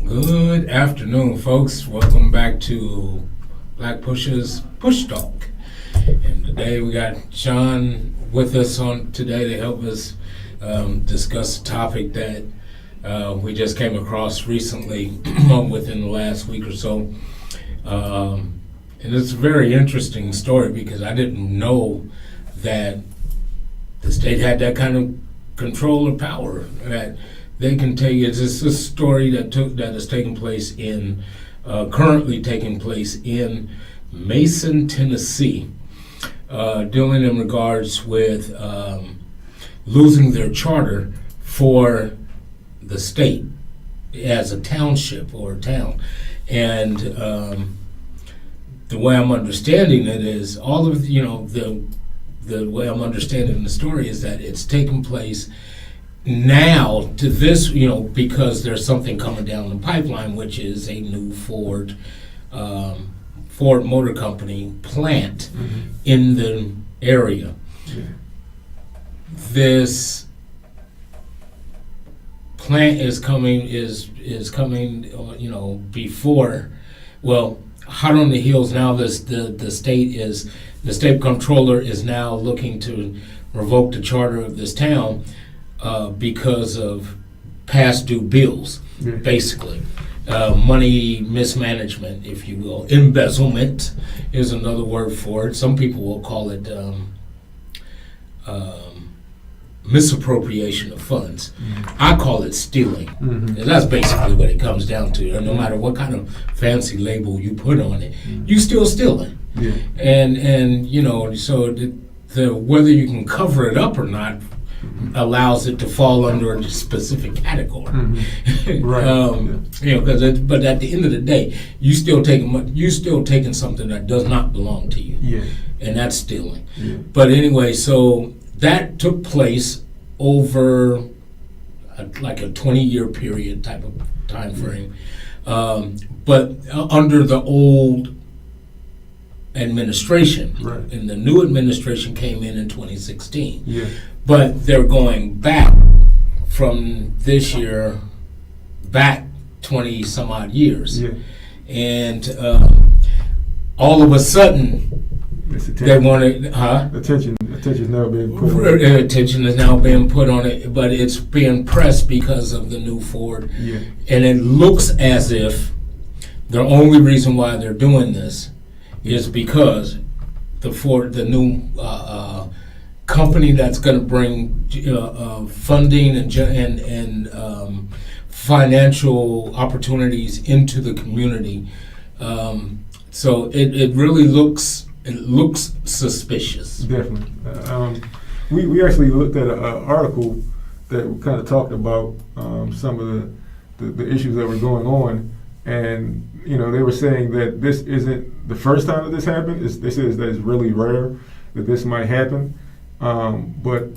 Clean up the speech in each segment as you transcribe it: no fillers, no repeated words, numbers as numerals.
Good afternoon, folks. Welcome back to Black Push's PushTalk. And today we got Sean with us on today to help us discuss a topic that we just came across recently within the last week or so. And it's a very interesting story because I didn't know that the state had that kind of control or power that they can tell you. It's a story that is taking place in, currently taking place in Mason, Tennessee, dealing in regards with losing their charter for the state as a township or a town. And the way I'm understanding it is all of, the way I'm understanding the story is that it's taking place now to this, because there's something coming down the pipeline, which is a new Ford Motor Company plant in the area. Yeah. This plant is coming, before, well, hot on the heels now. The state comptroller is now looking to revoke the charter of this town. Because of past due bills, basically. Money mismanagement, if you will. Embezzlement is another word for it. Some people will call it misappropriation of funds. I call it stealing. And that's basically what it comes down to. No matter what kind of fancy label you put on it, you still stealing. Yeah. And so the whether you can cover it up or not allows it to fall under a specific category. Right. But at the end of the day, you still taking something that does not belong to you. Yeah. And that's stealing. Yeah. But anyway, so that took place over like a 20-year period type of time frame. But under the old administration, right. And the new administration came in 2016. Yeah. But they're going back from this year back 20 some odd years. Yeah. And all of a sudden they wanted, Attention is now being put on it. Attention is now being put on it, but it's being pressed because of the new Ford. Yeah. And it looks as if the only reason why they're doing this is because the new company that's going to bring funding and financial opportunities into the community. So it really looks suspicious. Definitely. We actually looked at an article that kind of talked about some of the issues that were going on, and they were saying that this isn't the first time that this happened. They said that it's really rare that this might happen. But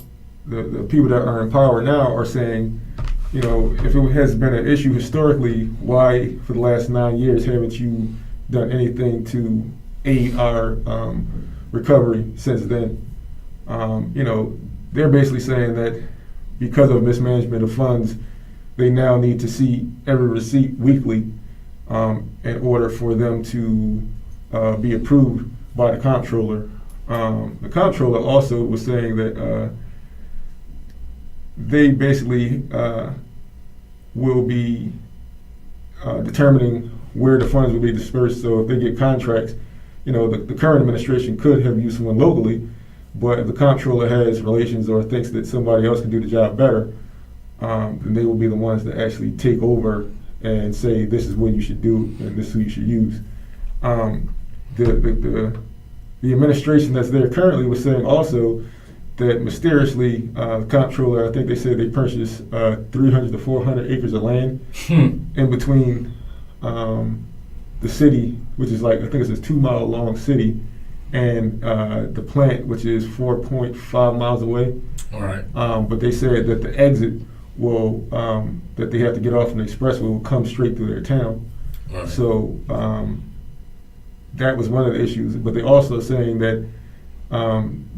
the people that are in power now are saying, if it has been an issue historically, why for the last 9 years haven't you done anything to aid our recovery since then? They're basically saying that because of mismanagement of funds, they now need to see every receipt weekly in order for them to be approved by the comptroller. The comptroller also was saying that they basically will be determining where the funds will be dispersed. So if they get contracts, the current administration could have used someone locally, but if the comptroller has relations or thinks that somebody else can do the job better, then they will be the ones that actually take over and say this is what you should do and this is who you should use. The administration that's there currently was saying also that mysteriously, the comptroller, I think they said they purchased 300 to 400 acres of land in between the city, which is like, I think it's a 2 mile long city, and the plant, which is 4.5 miles away. All right. But they said that the exit will that they have to get off on the expressway will come straight through their town. All right. So that was one of the issues. But they're also saying that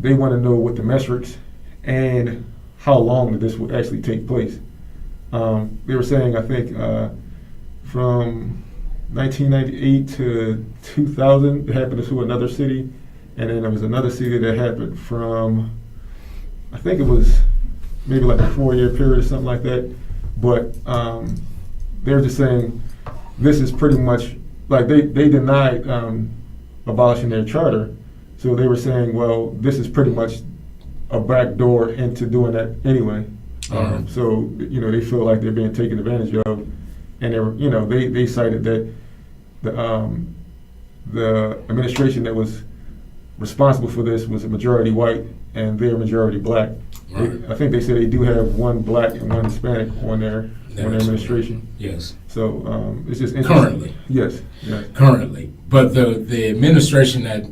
they want to know what the metrics and how long this will actually take place. They were saying, I think, from 1998 to 2000, it happened to another city, and then there was another city that happened from, I think it was maybe like a 4-year period or something like that. But they were just saying this is pretty much like they denied abolishing their charter. So they were saying, well, this is pretty much a back door into doing that anyway. So they feel like they're being taken advantage of, and they were, they cited that the administration that was responsible for this was a majority white and they're majority black. Right. I think they said they do have one black and one Hispanic on their administration. Yes. So it's just interesting. Currently. Yes. Currently, but the administration that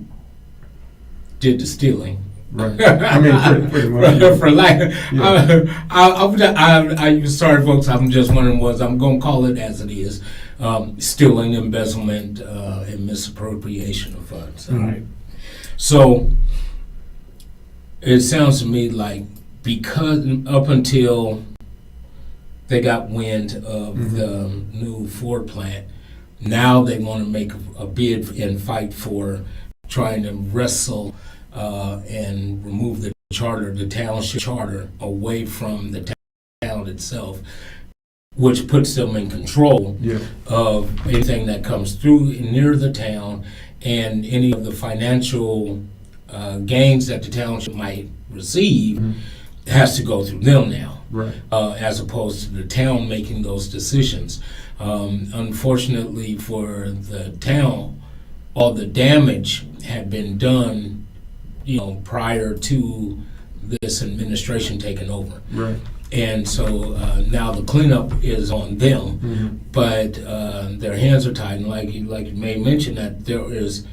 did the stealing. Right. I mean, pretty much. For lack, Yeah. I'm sorry, folks. I'm just wondering. I'm going to call it as it is: stealing, embezzlement, and misappropriation of funds. Mm-hmm. All right. So it sounds to me like because up until they got wind of the new Ford plant, now they want to make a bid and fight for trying to wrestle and remove the township charter away from the town itself, which puts them in control of anything that comes through near the town and any of the financial gains that the township might receive has to go through them now, Right. As opposed to the town making those decisions. Unfortunately for the town, all the damage had been done prior to this administration taking over. Right. And so now the cleanup is on them, but their hands are tied. And like you may mention that there is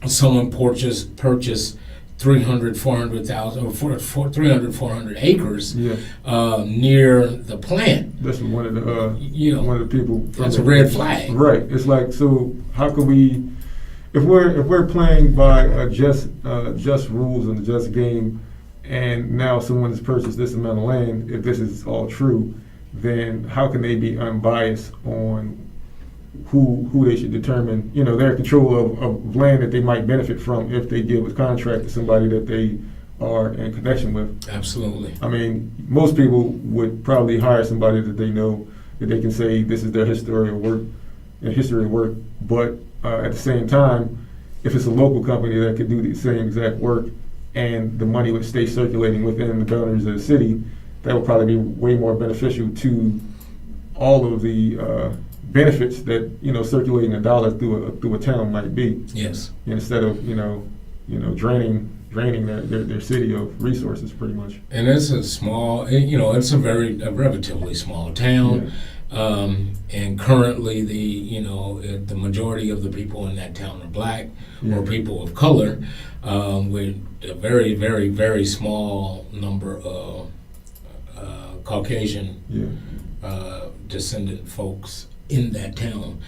someone purchased 300, 400,000 or 300, 400 acres near the plant. That's one of the one of the people. That's a red flag. Right. It's like, so how can we, if we're playing by just rules and a just game, and now someone has purchased this amount of land, if this is all true, then how can they be unbiased on who they should determine, their control of land that they might benefit from if they give a contract to somebody that they are in connection with? Absolutely. I mean, most people would probably hire somebody that they know that they can say this is their history of work, but at the same time, if it's a local company that could do the same exact work and the money would stay circulating within the boundaries of the city, that would probably be way more beneficial to all of the benefits that circulating a dollar through a town might be. Yes. Instead of draining their city of resources, pretty much. And it's a small, it's a relatively small town. And currently the majority of the people in that town are black or people of color, with a very, very, very small number of Caucasian descendant folks in that town.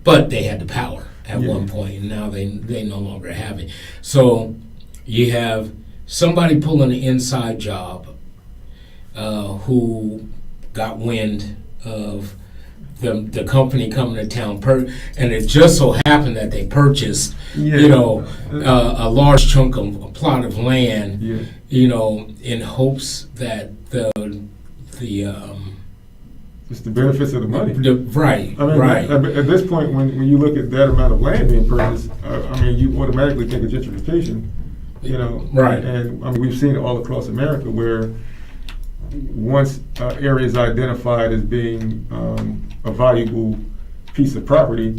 But they had the power at one point, and now they no longer have it. So you have somebody pulling an inside job who got wind of the company coming to town, and it just so happened that they purchased, a large chunk of a plot of land, in hopes that it's the benefits of the money. Right. I mean, at this point, when you look at that amount of land being purchased, you automatically think of gentrification. Right. And we've seen it all across America where once area is identified as being a valuable piece of property,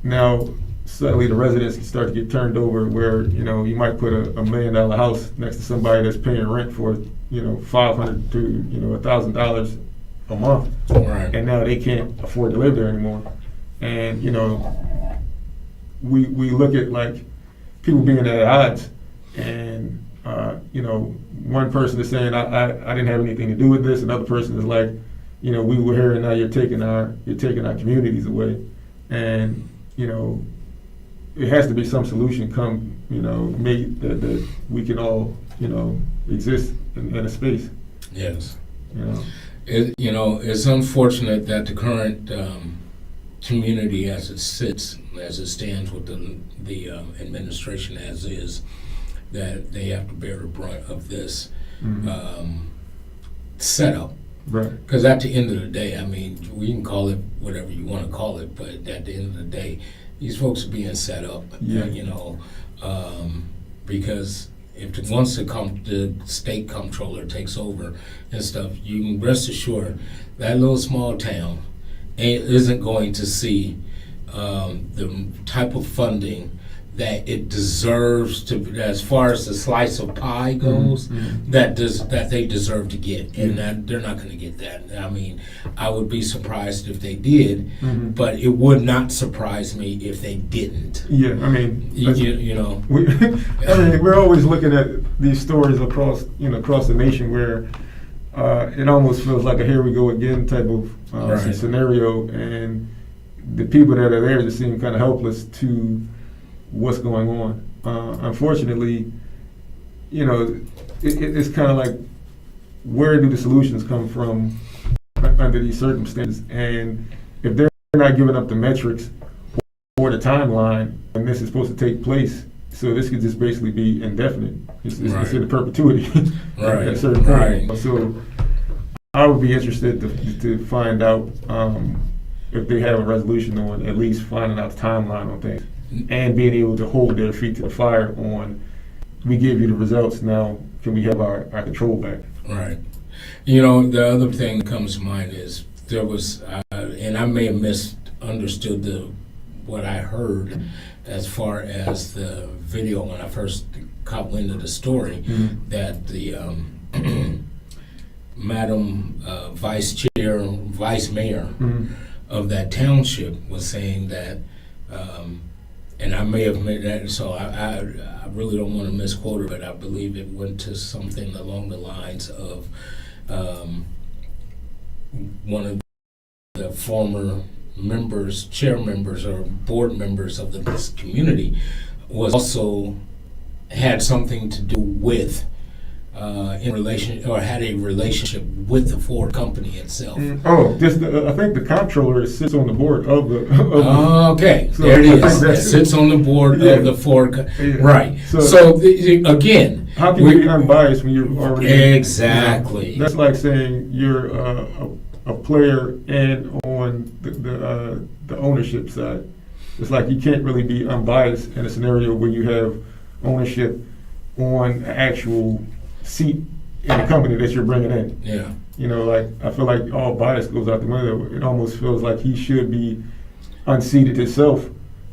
now suddenly the residents can start to get turned over where, you might put a $1 million house next to somebody that's paying rent for, $500 to, $1,000 a month. Right. And now they can't afford to live there anymore. And, we look at like people being at odds, and one person is saying I didn't have anything to do with this, another person is like, we were here and now you're taking our communities away, and it has to be some solution made that we can all exist in a space. Yes. It's unfortunate that the current community as it stands with the administration as is, that they have to bear the brunt of this setup. Right. Because at the end of the day, I mean, we can call it whatever you want to call it, but at the end of the day, these folks are being set up. Yeah. Because once the state comptroller takes over and stuff, you can rest assured that little small town isn't going to see the type of funding that it deserves to, as far as the slice of pie goes, that they deserve to get, and that they're not going to get that. I mean, I would be surprised if they did, but it would not surprise me if they didn't. Yeah, I mean, we we're always looking at these stories across the nation where it almost feels like a here we go again type of Right. scenario, and the people that are there just seem kind of helpless to what's going on. Unfortunately, it's kind of like, where do the solutions come from under these circumstances? And if they're not giving up the metrics or the timeline, and this is supposed to take place, so this could just basically be indefinite. It's in perpetuity Right. at a certain point. Right. So I would be interested to find out if they have a resolution on at least finding out the timeline on things, and being able to hold their feet to the fire on, we give you the results, now can we have our control back? Right. The other thing that comes to mind is there was, and I may have misunderstood what I heard as far as the video when I first caught wind of the story, that the Madam Vice Mayor of that township was saying that, and I may have made that, so I really don't want to misquote it, but I believe it went to something along the lines of one of the former chair members or board members of this community was also had something to do with had a relationship with the Ford company itself. I think the comptroller sits on the board of the. Okay, so there it is. It sits on the board of the Ford. Right. So again, how can you be unbiased when you're already exactly? That's like saying you're a player and on the ownership side. It's like you can't really be unbiased in a scenario where you have ownership on an actual seat in the company that you're bringing in. Yeah. I feel like all bias goes out the window. It almost feels like he should be unseated himself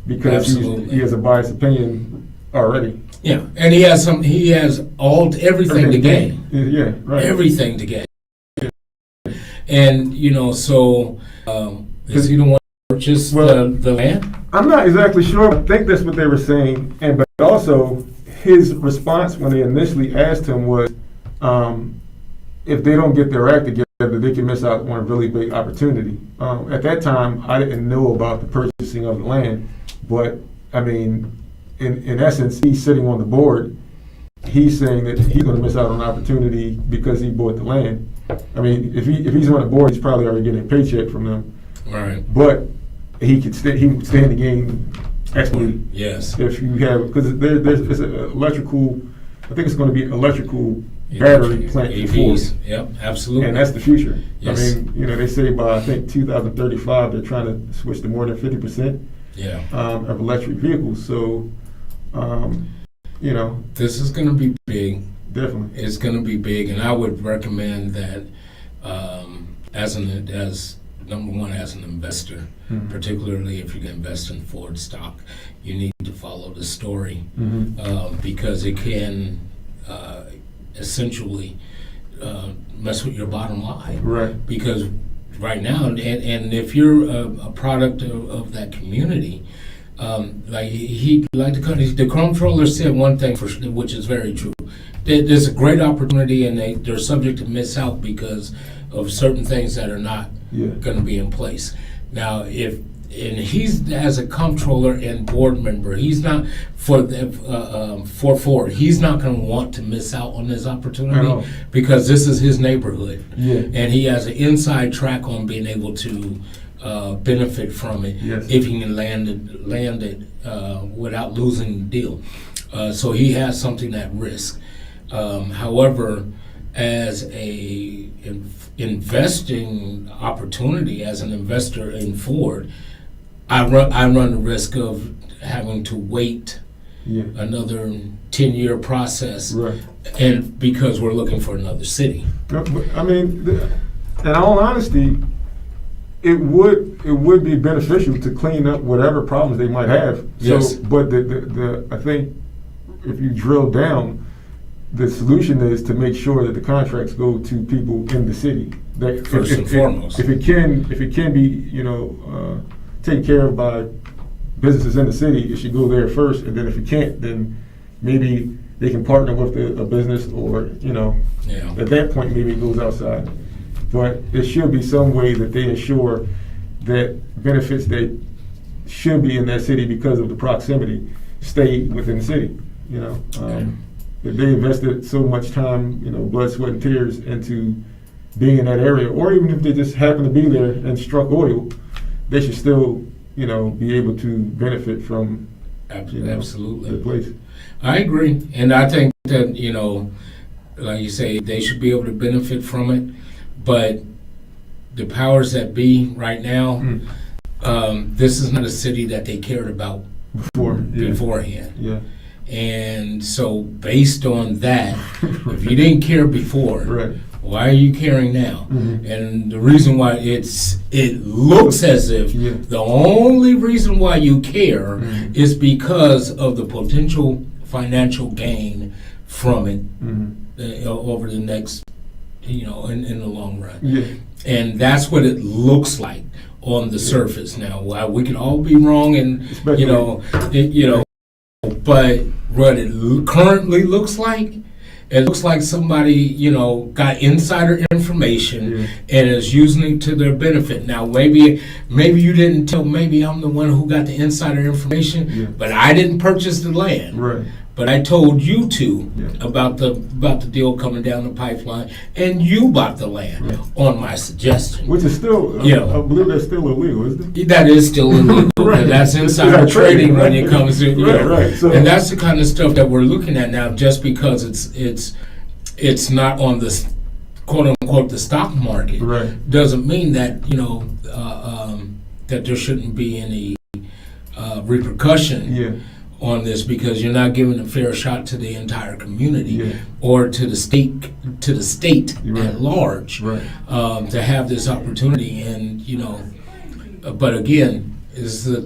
because he has a biased opinion already. Yeah, and he has everything to gain. Yeah, right. Everything to gain. And so is he the one to purchase the land? I'm not exactly sure. I think that's what they were saying, but also his response when they initially asked him was, if they don't get their act together, they can miss out on a really big opportunity. At that time, I didn't know about the purchasing of the land, but I mean, in essence, he's sitting on the board. He's saying that he's going to miss out on an opportunity because he bought the land. I mean, if he's on the board, he's probably already getting a paycheck from them. Right. But he would stand to gain exponentially. Yes. If you have, because there's an electrical, I think it's going to be electrical battery plant for Ford. Yep, absolutely. And that's the future. Yes. I mean, they say by I think 2035 they're trying to switch to more than 50%. Yeah. Of electric vehicles. So, this is going to be big. Definitely. It's going to be big, and I would recommend that as number one, as an investor, particularly if you can invest in Ford stock, you need to follow the story because it can essentially mess with your bottom line. Right. Because right now, and if you're a product of that community, the comptroller said one thing which is very true. There's a great opportunity, and they're subject to miss out because of certain things that are not going to be in place. Now, he's as a comptroller and board member, he's not he's not going to want to miss out on this opportunity because this is his neighborhood, and he has an inside track on being able to benefit from it if he can land it without losing the deal. So he has something at risk. However, as a investing opportunity, as an investor in Ford, I run the risk of having to wait another 10-year process, and because we're looking for another city. No, but, I mean, in all honesty, it would be beneficial to clean up whatever problems they might have. Yes. So, but I think if you drill down, the solution is to make sure that the contracts go to people in the city. That First and foremost. If it can be, taken care of by businesses in the city, it should go there first. And then if it can't, then maybe they can partner with a business, or at that point maybe it goes outside. But there should be some way that they ensure that benefits that should be in that city because of the proximity stay within the city. If they invested so much time, blood, sweat, and tears into being in that area, or even if they just happen to be there and struck oil, they should still, be able to benefit from absolutely the place. I agree, and I think that like you say, they should be able to benefit from it. But the powers that be right now, this is not a city that they cared about beforehand. Yeah. And so based on that, if you didn't care before, why are you caring now? And the reason why it looks as if the only reason why you care is because of the potential financial gain from it over the next, in the long run. And that's what it looks like on the surface. Now, while we can all be wrong, and but what it currently looks like, it looks like somebody, got insider information and is using it to their benefit. Now, maybe you didn't tell. Maybe I'm the one who got the insider information, but I didn't purchase the land. But I told you about the deal coming down the pipeline, and you bought the land on my suggestion. Which is still, I believe that's still illegal, isn't it? That is still illegal. That's insider trading when it comes to, So, and that's the kind of stuff that we're looking at now. Just because it's not on the quote unquote the stock market, doesn't mean that that there shouldn't be any repercussion on this, because you're not giving a fair shot to the entire community or to the state at large to have this opportunity. And but again, this is a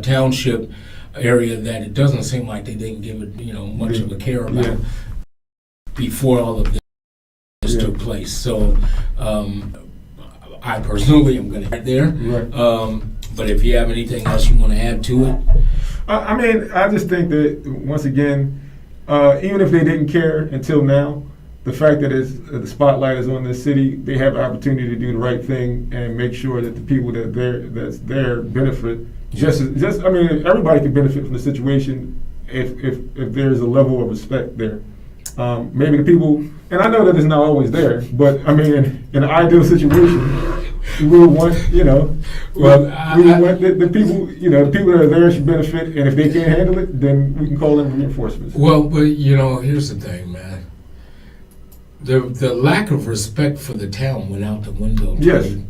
township area that it doesn't seem like they didn't give it much of a care about before all of this took place. So I personally am going to head there. But if you have anything else you want to add to it? I mean, I just think that, once again, even if they didn't care until now, the fact that the spotlight is on this city, they have the opportunity to do the right thing and make sure that the people that's there benefit. Everybody can benefit from the situation if there's a level of respect there. Maybe the people, and I know that it's not always there, but I mean, in an ideal situation, we would want, we want the people, the people that are there should benefit, and if they can't handle it, then we can call in reinforcements. Well, but here's the thing, man. The lack of respect for the town went out the window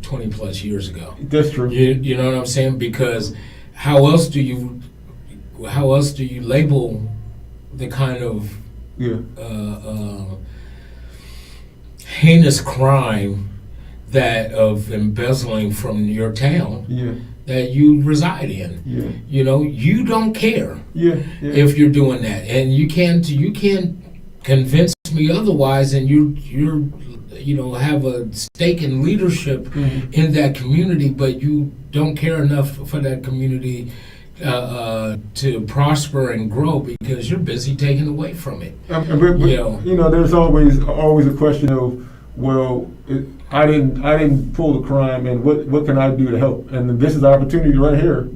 20 plus years ago. That's true. You know what I'm saying? Because how else do you label the kind of heinous crime of embezzling from your town that you reside in? You don't care if you're doing that, and you can't convince me otherwise, and you're have a stake in leadership in that community, but you don't care enough for that community to prosper and grow because you're busy taking away from it. There's always a question of, well, I didn't pull the crime, and what can I do to help? And this is the opportunity right here.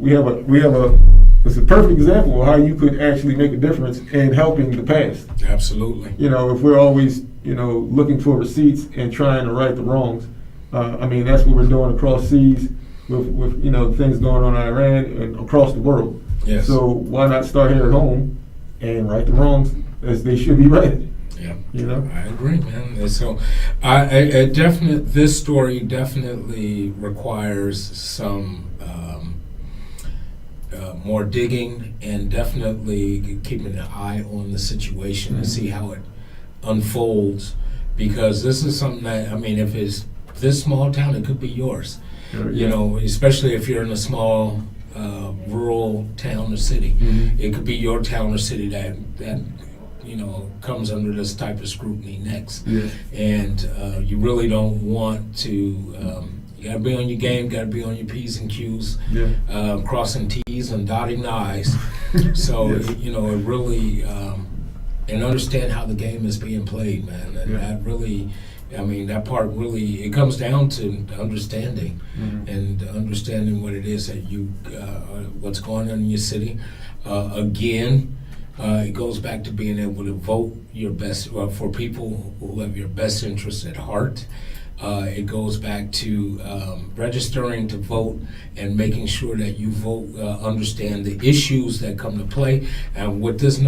It's a perfect example of how you could actually make a difference in helping the past. Absolutely. If we're always looking for receipts and trying to right the wrongs, that's what we're doing across seas with things going on in Iran and across the world. Yes. So why not start here at home and right the wrongs as they should be righted? Yeah, I agree, man. And so, this story definitely requires some more digging and definitely keeping an eye on the situation and see how it unfolds. Because this is something that, if it's this small town, it could be yours. Especially if you're in a small rural town or city, it could be your town or city that comes under this type of scrutiny next. Yeah. And you really don't want to, you gotta be on your game, gotta be on your P's and Q's, crossing T's and dotting the I's. So, Yes. it really, and understand how the game is being played, man. And that really, that part really, it comes down to understanding and understanding what it is that what's going on in your city. Again, it goes back to being able to vote your best for people who have your best interests at heart. It goes back to registering to vote and making sure that you vote, understand the issues that come to play, and with this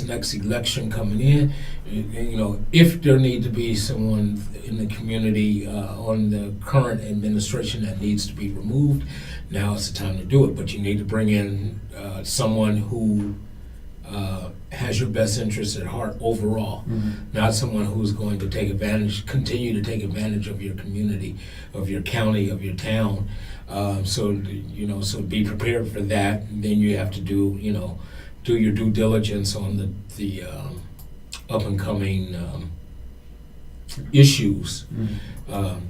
next election coming in, if there need to be someone in the community on the current administration that needs to be removed, now is the time to do it. But you need to bring in someone who has your best interests at heart overall, not someone who's going to continue to take advantage of your community, of your county, of your town. So be prepared for that. And then you have to do your due diligence on the up and coming issues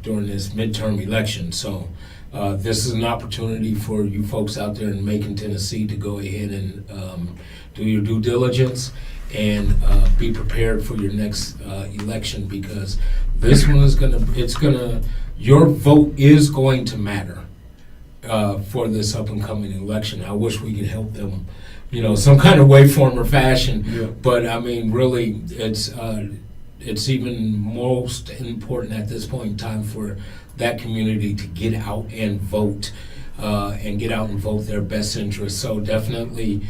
during this midterm election. So this is an opportunity for you folks out there in Macon, Tennessee, to go ahead and do your due diligence and be prepared for your next election, because this one is your vote is going to matter for this up and coming election. I wish we could help them, some kind of way, form, or fashion. Yeah. But really, it's even most important at this point in time for that community to get out and vote, their best interests. So definitely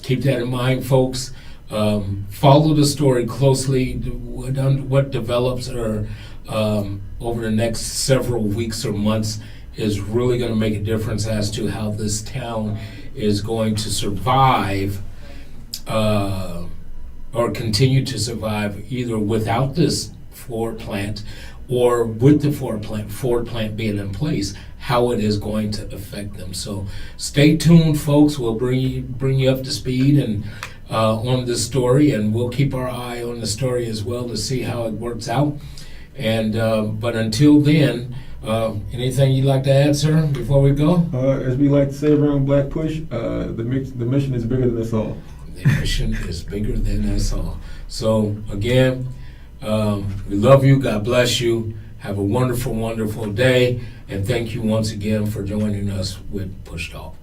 keep that in mind, folks. Follow the story closely. What develops over the next several weeks or months is really going to make a difference as to how this town is going to survive or continue to survive, either without this Ford plant or with the Ford plant being in place, how it is going to affect them. So stay tuned, folks. We'll bring you up to speed and on this story, and we'll keep our eye on the story as well to see how it works out. And but until then, anything you'd like to add, sir, before we go? As we like to say around Black Push, the mission is bigger than us all. The mission is bigger than us all. So again, we love you. God bless you. Have a wonderful, wonderful day. And thank you once again for joining us with Push Talk.